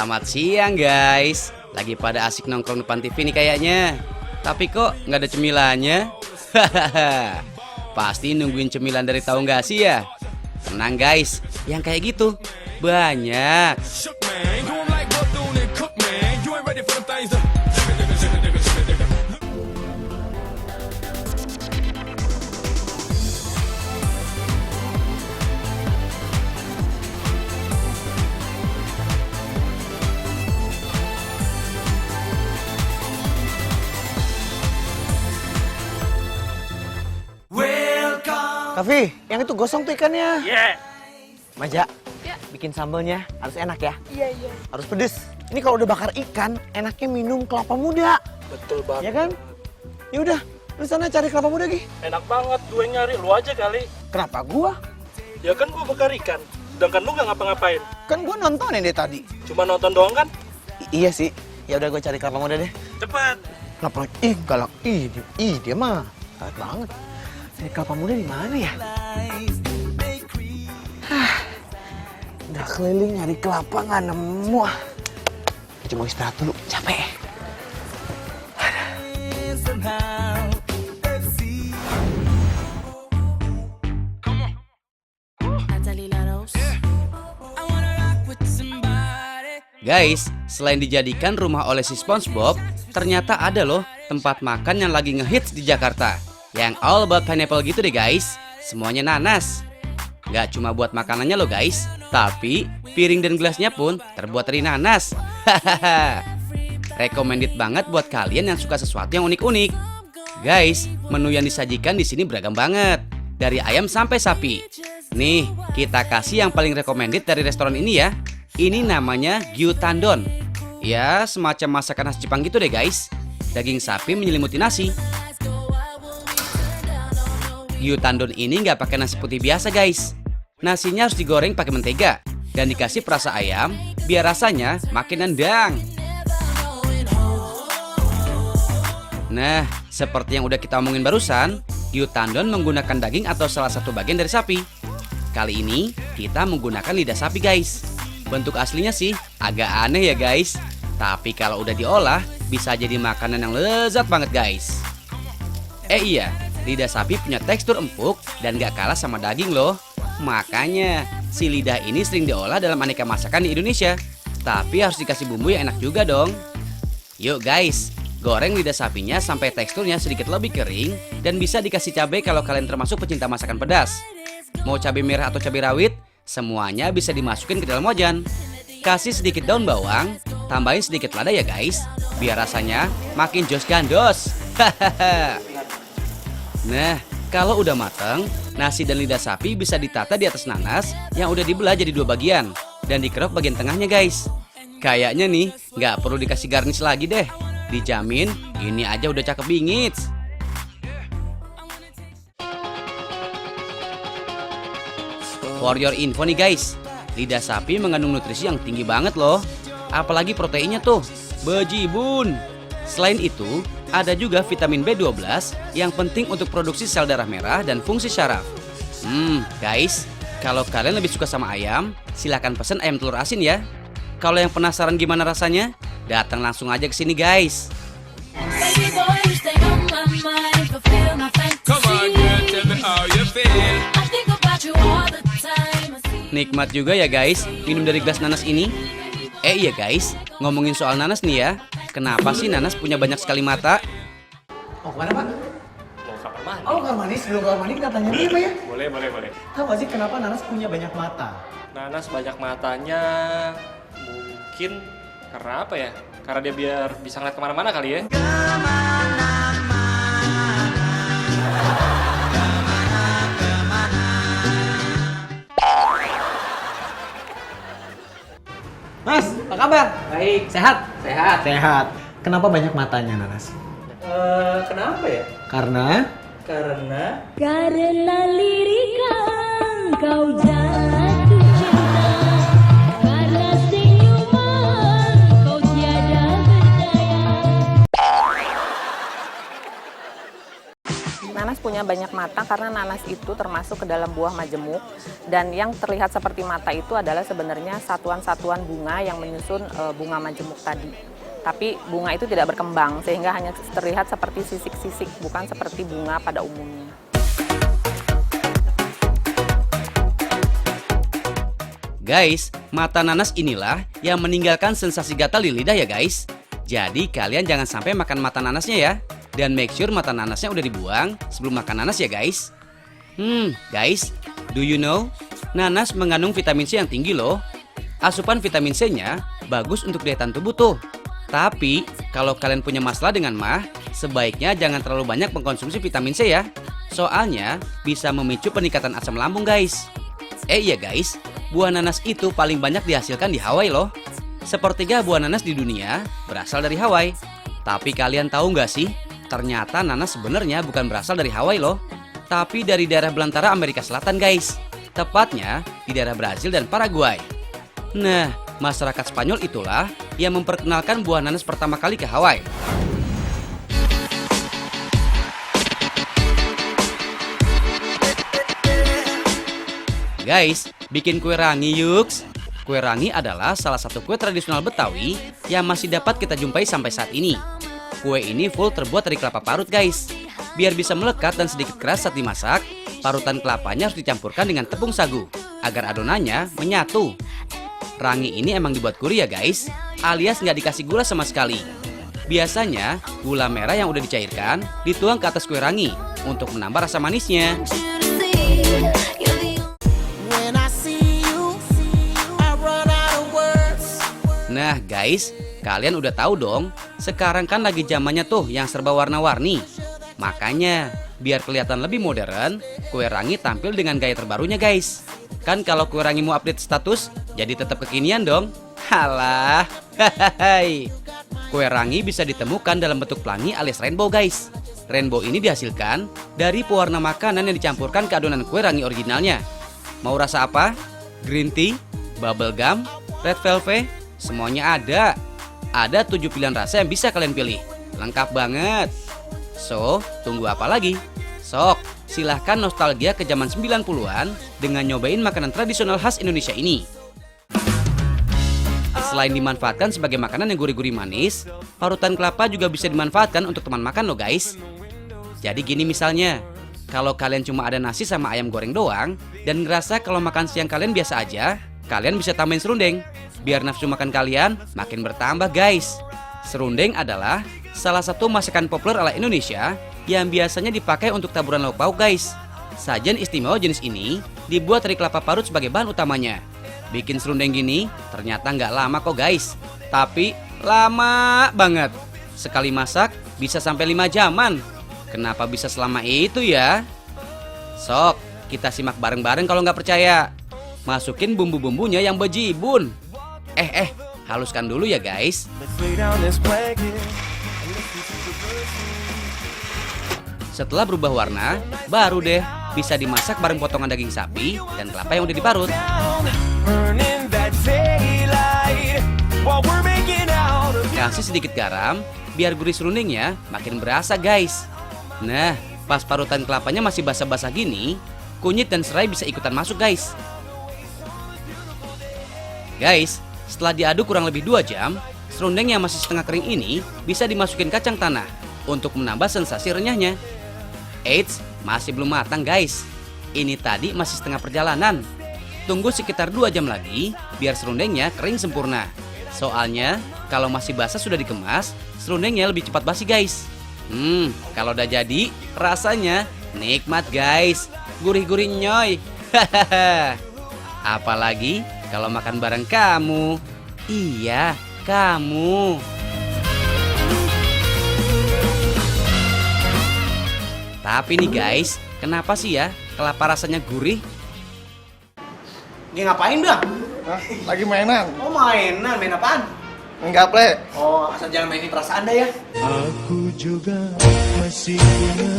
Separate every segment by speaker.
Speaker 1: Selamat siang guys. Lagi pada asik nongkrong depan TV nih kayaknya. Tapi kok nggak ada cemilannya? Hahaha. Pasti nungguin cemilan dari tahu nggak sih ya? Tenang guys, yang kayak gitu banyak.
Speaker 2: Kavi, yang itu gosong tuh ikannya.
Speaker 3: Iya.
Speaker 2: Maja,
Speaker 4: Ya.
Speaker 2: bikin sambelnya harus enak ya.
Speaker 4: Iya.
Speaker 2: Harus pedes. Ini kalau udah bakar ikan, enaknya minum kelapa muda.
Speaker 3: Betul banget.
Speaker 2: Ya kan? Ya udah, lu sana cari kelapa muda, Gi.
Speaker 3: Enak banget, gue nyari lu aja kali.
Speaker 2: Kenapa gua?
Speaker 3: Ya kan gue bakar ikan, sedangkan lu nggak ngapa-ngapain.
Speaker 2: Kan gua nontonin deh tadi.
Speaker 3: Cuma nonton doang kan?
Speaker 2: Iya sih. Ya udah gua cari kelapa muda deh.
Speaker 3: Cepat.
Speaker 2: Kelapa, galak. Dia mah galak banget. Ini kelapa muda di mana ya? Udah keliling nyari kelapa nggak nemu. Cuma istirahat dulu, capek.
Speaker 1: Guys, selain dijadikan rumah oleh si SpongeBob, ternyata ada loh tempat makan yang lagi ngehits di Jakarta. Yang all about pineapple gitu deh guys. Semuanya nanas. Gak cuma buat makanannya loh guys, tapi piring dan gelasnya pun terbuat dari nanas. Hahaha. Recommended banget buat kalian yang suka sesuatu yang unik-unik. Guys, menu yang disajikan di sini beragam banget. Dari ayam sampai sapi. Nih, kita kasih yang paling recommended dari restoran ini ya. Ini namanya gyutandon. Ya, semacam masakan khas Jepang gitu deh guys. Daging sapi menyelimuti nasi. Gyutandon ini nggak pakai nasi putih biasa guys. Nasinya harus digoreng pakai mentega dan dikasih perasa ayam biar rasanya makin nendang. Nah, seperti yang udah kita omongin barusan, gyutandon menggunakan daging atau salah satu bagian dari sapi. Kali ini kita menggunakan lidah sapi guys. Bentuk aslinya sih agak aneh ya guys, tapi kalau udah diolah bisa jadi makanan yang lezat banget guys. Iya, lidah sapi punya tekstur empuk dan gak kalah sama daging loh. Makanya si lidah ini sering diolah dalam aneka masakan di Indonesia. Tapi harus dikasih bumbu yang enak juga dong. Yuk guys, goreng lidah sapinya sampai teksturnya sedikit lebih kering. Dan bisa dikasih cabai kalau kalian termasuk pecinta masakan pedas. Mau cabai merah atau cabai rawit, semuanya bisa dimasukin ke dalam wajan. Kasih sedikit daun bawang, tambahin sedikit lada ya guys, biar rasanya makin jos gandos. Hahaha. Nah, kalau udah mateng, nasi dan lidah sapi bisa ditata di atas nanas yang udah dibelah jadi dua bagian dan dikerok bagian tengahnya guys. Kayaknya nih nggak perlu dikasih garnish lagi deh. Dijamin ini aja udah cakep bingit. For your info nih guys, lidah sapi mengandung nutrisi yang tinggi banget loh. Apalagi proteinnya tuh, bejibun. Selain itu, ada juga vitamin B12 yang penting untuk produksi sel darah merah dan fungsi syaraf. Guys, kalau kalian lebih suka sama ayam, silahkan pesen ayam telur asin ya. Kalau yang penasaran gimana rasanya, datang langsung aja ke sini guys. Nikmat juga ya guys, minum dari gelas nanas ini. Iya guys, ngomongin soal nanas nih ya. Kenapa sih nanas punya banyak sekali mata?
Speaker 2: Oh, kemana Pak?
Speaker 3: Mau kamar mandi?
Speaker 2: Oh, kamar mandi. Sebelum kamar mandi kita tanya dulu Pak ya.
Speaker 3: Boleh.
Speaker 2: Tahu gak sih kenapa nanas punya banyak mata?
Speaker 3: Nanas banyak matanya, mungkin karena apa ya? Karena dia biar bisa ngeliat kemana-mana kali ya.
Speaker 2: Mas, apa kabar?
Speaker 5: Baik,
Speaker 2: Sehat?
Speaker 5: sehat.
Speaker 2: Sehat. Kenapa banyak matanya nanas?
Speaker 5: Kenapa ya?
Speaker 2: Karena
Speaker 6: Karena lirika kau jatuh cinta, karena senyuman kau tiada berdaya.
Speaker 4: nanas punya banyak mata karena nanas itu termasuk ke dalam buah majemuk, dan yang terlihat seperti mata itu adalah sebenarnya satuan-satuan bunga yang menyusun bunga majemuk tadi. Tapi bunga itu tidak berkembang sehingga hanya terlihat seperti sisik-sisik, bukan seperti bunga pada umumnya.
Speaker 1: Guys, mata nanas inilah yang meninggalkan sensasi gatal di lidah ya guys. Jadi kalian jangan sampai makan mata nanasnya ya. Dan make sure mata nanasnya udah dibuang sebelum makan nanas ya guys. Guys, do you know? Nanas mengandung vitamin C yang tinggi loh. Asupan vitamin C-nya bagus untuk daya tahan tubuh tuh. Tapi, kalau kalian punya masalah dengan mah, sebaiknya jangan terlalu banyak mengkonsumsi vitamin C ya. Soalnya, bisa memicu peningkatan asam lambung guys. Iya guys, buah nanas itu paling banyak dihasilkan di Hawaii loh. Sepertiga buah nanas di dunia berasal dari Hawaii. Tapi kalian tahu nggak sih? Ternyata nanas sebenarnya bukan berasal dari Hawaii loh, tapi dari daerah belantara Amerika Selatan guys. Tepatnya di daerah Brazil dan Paraguay. Nah, masyarakat Spanyol itulah yang memperkenalkan buah nanas pertama kali ke Hawaii. Guys, bikin kue rangi yuks. Kue rangi adalah salah satu kue tradisional Betawi yang masih dapat kita jumpai sampai saat ini. Kue ini full terbuat dari kelapa parut guys. Biar bisa melekat dan sedikit keras saat dimasak, parutan kelapanya harus dicampurkan dengan tepung sagu agar adonannya menyatu. Rangi ini emang dibuat gurih ya guys, alias nggak dikasih gula sama sekali. Biasanya gula merah yang udah dicairkan dituang ke atas kue rangi untuk menambah rasa manisnya. Nah guys, kalian udah tahu dong, sekarang kan lagi zamannya tuh yang serba warna-warni. Makanya, biar kelihatan lebih modern, kue rangi tampil dengan gaya terbarunya guys. Kan kalau kue rangi mau update status, jadi tetap kekinian dong. Halah, hahaha. Kue rangi bisa ditemukan dalam bentuk pelangi alias rainbow guys. Rainbow ini dihasilkan dari pewarna makanan yang dicampurkan ke adonan kue rangi originalnya. Mau rasa apa? Green tea, bubble gum, red velvet, semuanya ada. Ada 7 pilihan rasa yang bisa kalian pilih. Lengkap banget. So, tunggu apa lagi? Sok, silahkan nostalgia ke zaman 90-an dengan nyobain makanan tradisional khas Indonesia ini. Selain dimanfaatkan sebagai makanan yang gurih-gurih manis, parutan kelapa juga bisa dimanfaatkan untuk teman makan loh guys. Jadi gini misalnya, kalau kalian cuma ada nasi sama ayam goreng doang, dan ngerasa kalau makan siang kalian biasa aja, kalian bisa tambahin serundeng. Biar nafsu makan kalian makin bertambah guys. Serundeng adalah salah satu masakan populer ala Indonesia yang biasanya dipakai untuk taburan lauk pauk guys. Sajian istimewa jenis ini dibuat dari kelapa parut sebagai bahan utamanya. Bikin serundeng gini ternyata nggak lama kok guys, tapi lama banget. Sekali masak bisa sampai 5 jaman. Kenapa bisa selama itu ya? Sok, kita simak bareng-bareng kalau nggak percaya. Masukin bumbu-bumbunya yang bejibun. Haluskan dulu ya guys. Setelah berubah warna, baru deh bisa dimasak bareng potongan daging sapi dan kelapa yang udah diparut. Kasih sedikit garam, biar gurih serundengnya makin berasa guys. Nah, pas parutan kelapanya masih basah-basah gini, kunyit dan serai bisa ikutan masuk guys. Guys, setelah diaduk kurang lebih 2 jam, serundeng yang masih setengah kering ini bisa dimasukin kacang tanah untuk menambah sensasi renyahnya. Eits, masih belum matang guys. Ini tadi masih setengah perjalanan. Tunggu sekitar 2 jam lagi biar serundengnya kering sempurna. Soalnya kalau masih basah sudah dikemas, serundengnya lebih cepat basi guys. Kalau udah jadi, rasanya nikmat guys. Gurih-gurih nyoy. Hahaha. Apalagi kalau makan bareng kamu. Iya, kamu. Tapi nih guys, kenapa sih ya kelapa rasanya gurih?
Speaker 2: Ini ngapain bang?
Speaker 5: Hah? Lagi mainan?
Speaker 2: Oh mainan, main apaan?
Speaker 5: Enggak, Ple.
Speaker 2: Oh asal jangan mainin perasaan dah ya.
Speaker 7: Aku juga masih punya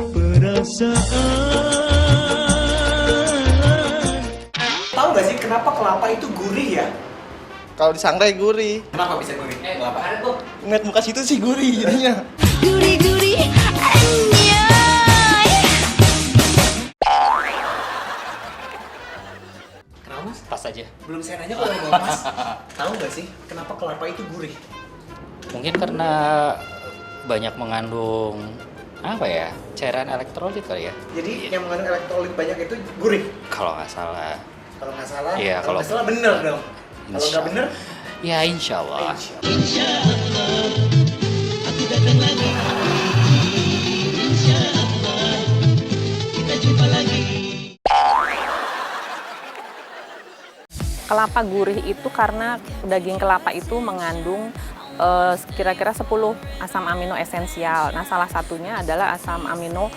Speaker 7: perasaan.
Speaker 2: Tahu gak sih kenapa kelapa itu gurih ya?
Speaker 5: Kalau disangrai gurih.
Speaker 2: Kenapa bisa gurih? Kelapa ada tuh.
Speaker 5: Ngeliat muka situ sih gurih jadinya.
Speaker 6: Gurih-gurih, anjay.
Speaker 8: aja.
Speaker 2: Belum saya nanya kalau mau Mas. Tahu nggak sih kenapa kelapa itu gurih?
Speaker 8: Mungkin karena banyak mengandung apa ya, cairan elektrolit kali ya.
Speaker 2: Jadi yang mengandung elektrolit banyak itu gurih.
Speaker 8: Kalau nggak salah.
Speaker 2: Kalau nggak salah,
Speaker 8: Iya,
Speaker 2: kalau nggak salah bener dong. Kalau nggak bener,
Speaker 8: Ya insya Allah.
Speaker 4: Kelapa gurih itu karena daging kelapa itu mengandung kira-kira 10 asam amino esensial. Nah, salah satunya adalah asam amino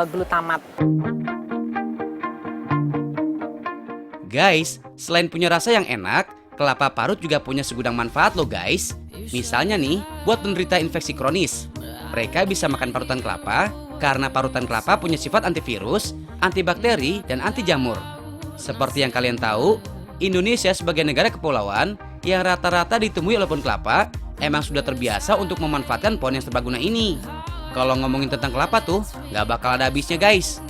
Speaker 4: glutamat.
Speaker 1: Guys, selain punya rasa yang enak, kelapa parut juga punya segudang manfaat loh guys. Misalnya nih, buat penderita infeksi kronis, mereka bisa makan parutan kelapa karena parutan kelapa punya sifat antivirus, antibakteri, dan anti jamur. Seperti yang kalian tahu, Indonesia sebagai negara kepulauan yang rata-rata ditemui oleh pohon kelapa, emang sudah terbiasa untuk memanfaatkan pohon yang serbaguna ini. Kalau ngomongin tentang kelapa tuh, nggak bakal ada habisnya guys.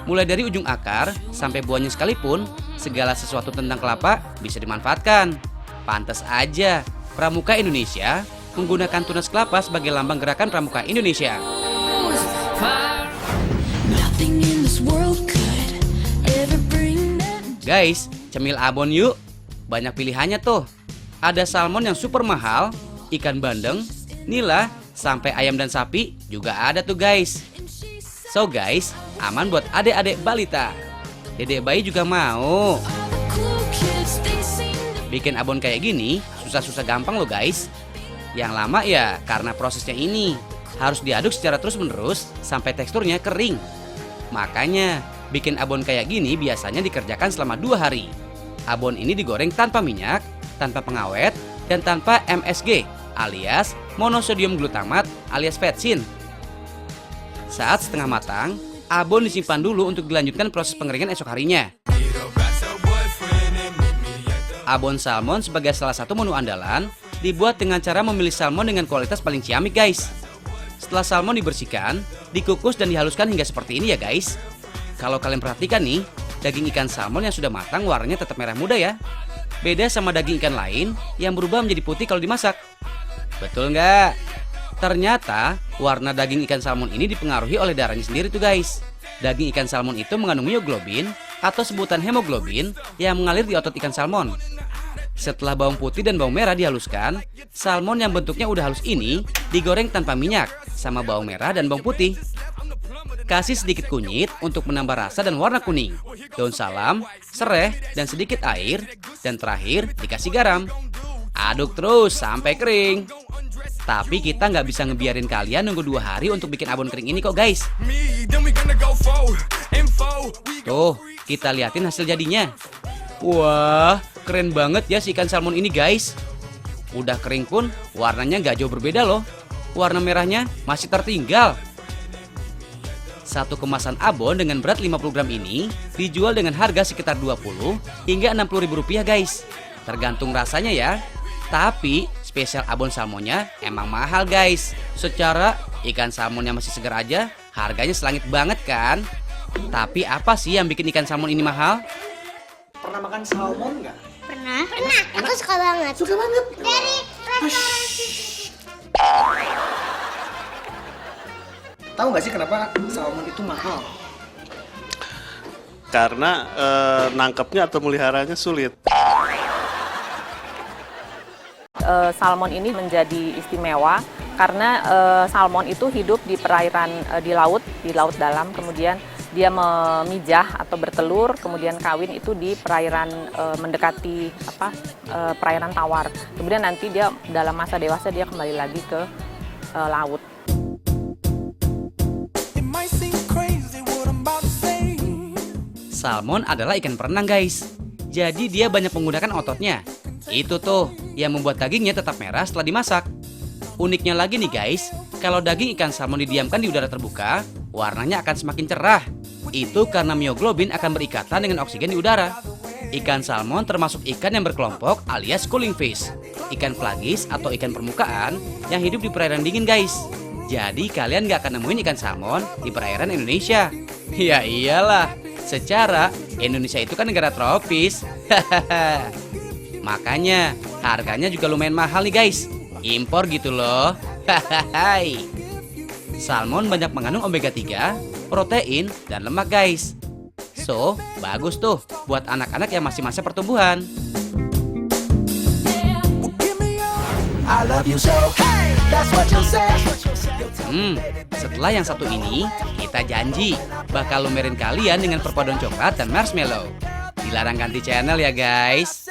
Speaker 1: Mulai dari ujung akar sampai buahnya sekalipun, segala sesuatu tentang kelapa bisa dimanfaatkan. Pantas aja, Pramuka Indonesia menggunakan tunas kelapa sebagai lambang gerakan Pramuka Indonesia. Guys, cemil abon yuk. Banyak pilihannya tuh. Ada salmon yang super mahal, ikan bandeng, nila, sampai ayam dan sapi juga ada tuh guys. So guys, aman buat adik-adik balita. Dedek bayi juga mau. Bikin abon kayak gini susah-susah gampang loh guys. Yang lama ya karena prosesnya ini harus diaduk secara terus-menerus sampai teksturnya kering. Makanya bikin abon kayak gini biasanya dikerjakan selama 2 hari. Abon ini digoreng tanpa minyak, tanpa pengawet, dan tanpa MSG alias monosodium glutamat alias vetsin. Saat setengah matang, abon disimpan dulu untuk dilanjutkan proses pengeringan esok harinya. Abon salmon sebagai salah satu menu andalan dibuat dengan cara memilih salmon dengan kualitas paling ciamik guys. Setelah salmon dibersihkan, dikukus dan dihaluskan hingga seperti ini ya guys. Kalau kalian perhatikan nih, daging ikan salmon yang sudah matang warnanya tetap merah muda ya. Beda sama daging ikan lain yang berubah menjadi putih kalau dimasak. Betul nggak? Ternyata warna daging ikan salmon ini dipengaruhi oleh darahnya sendiri tuh guys. Daging ikan salmon itu mengandung myoglobin atau sebutan hemoglobin yang mengalir di otot ikan salmon. Setelah bawang putih dan bawang merah dihaluskan, salmon yang bentuknya udah halus ini digoreng tanpa minyak sama bawang merah dan bawang putih. Kasih sedikit kunyit untuk menambah rasa dan warna kuning, daun salam, sereh, dan sedikit air, dan terakhir dikasih garam. Aduk terus sampai kering. Tapi kita nggak bisa ngebiarin kalian nunggu 2 hari untuk bikin abon kering ini kok guys. Tuh, kita liatin hasil jadinya. Wah, keren banget ya si ikan salmon ini guys. Udah kering pun warnanya nggak jauh berbeda loh. Warna merahnya masih tertinggal. Satu kemasan abon dengan berat 50 gram ini dijual dengan harga sekitar 20 hingga 60 ribu rupiah guys. Tergantung rasanya ya. Tapi spesial abon salmonnya emang mahal guys. Secara ikan salmonnya masih segar aja harganya selangit banget kan. Tapi apa sih yang bikin ikan salmon ini mahal?
Speaker 2: Pernah makan salmon nggak?
Speaker 9: Pernah. Aku suka banget.
Speaker 2: Suka banget.
Speaker 9: Dari
Speaker 2: Tahu nggak sih kenapa salmon itu mahal?
Speaker 10: Karena nangkepnya atau meliharanya sulit.
Speaker 4: Salmon ini menjadi istimewa karena salmon itu hidup di perairan di laut dalam, kemudian dia memijah atau bertelur, kemudian kawin itu di perairan mendekati perairan tawar. Kemudian nanti dia dalam masa dewasa dia kembali lagi ke laut.
Speaker 1: Salmon adalah ikan perenang guys. Jadi dia banyak menggunakan ototnya. Itu tuh yang membuat dagingnya tetap merah setelah dimasak. Uniknya lagi nih guys, kalau daging ikan salmon didiamkan di udara terbuka, warnanya akan semakin cerah. Itu karena myoglobin akan berikatan dengan oksigen di udara. Ikan salmon termasuk ikan yang berkelompok alias cooling fish. Ikan pelagis atau ikan permukaan yang hidup di perairan dingin guys. Jadi kalian gak akan nemuin ikan salmon di perairan Indonesia. Ya iyalah, Secara Indonesia itu kan negara tropis. Makanya harganya juga lumayan mahal nih guys. Impor gitu loh. Salmon banyak mengandung omega 3, protein, dan lemak guys. So, bagus tuh buat anak-anak yang masih masa pertumbuhan. Setelah yang satu ini, kita janji bakal lumerin kalian dengan perpaduan coklat dan marshmallow. Dilarang ganti channel ya guys.